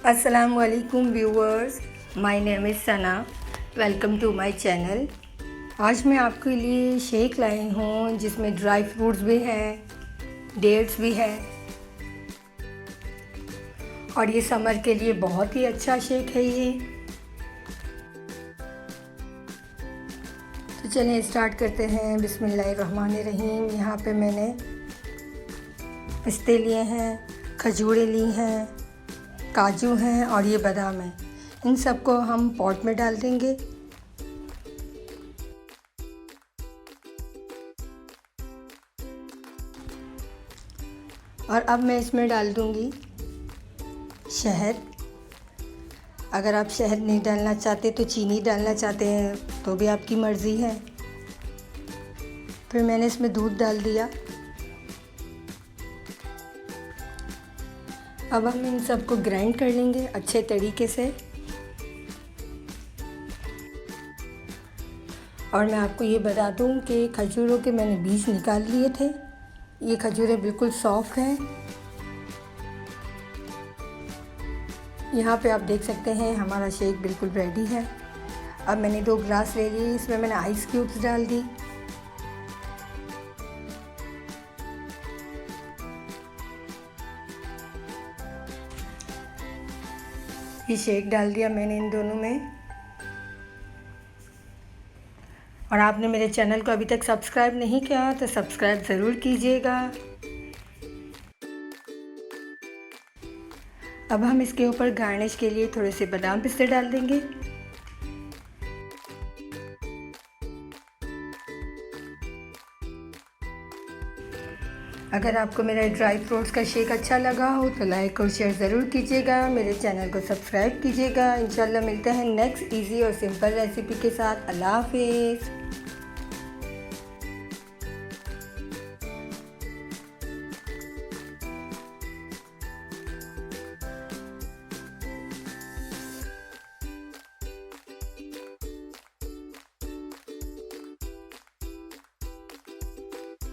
अस्सलाम वालेकुम viewers, my name is Sana. Welcome to my channel. आज मैं आपके लिए शेक लाई हूँ जिसमें ड्राई फ्रूट्स भी हैं, डेट्स भी है और ये समर के लिए बहुत ही अच्छा शेक है ये। तो चलिए स्टार्ट करते हैं। बिस्मिल्लाहिर्रहमानिर्रहीम। यहाँ पे मैंने पिस्ते लिए हैं, खजूरें ली हैं, काजू हैं और ये बादाम है। इन सबको हम पॉट में डाल देंगे। और अब मैं इसमें डाल दूंगी शहद। अगर आप शहद नहीं डालना चाहते तो चीनी डालना चाहते हैं तो भी आपकी मर्ज़ी है। फिर मैंने इसमें दूध डाल दिया। अब हम इन सबको ग्राइंड कर लेंगे अच्छे तरीके से। और मैं आपको ये बता दूं कि खजूरों के मैंने बीज निकाल लिए थे। ये खजूरें बिल्कुल सॉफ्ट हैं। यहाँ पे आप देख सकते हैं हमारा शेक बिल्कुल रेडी है। अब मैंने 2 ग्लास ले लिए, इसमें मैंने आइस क्यूब्स डाल दी। ये शेक डाल दिया मैंने इन दोनों में। और आपने मेरे चैनल को अभी तक सब्सक्राइब नहीं किया तो सब्सक्राइब ज़रूर कीजिएगा। अब हम इसके ऊपर गार्निश के लिए थोड़े से बादाम पिस्ते डाल देंगे। अगर आपको मेरा ड्राई फ्रूट्स का शेक अच्छा लगा हो तो लाइक और शेयर ज़रूर कीजिएगा। मेरे चैनल को सब्सक्राइब कीजिएगा। इंशाल्लाह मिलते हैं नेक्स्ट इजी और सिंपल रेसिपी के साथ। अल्लाह हाफिज़।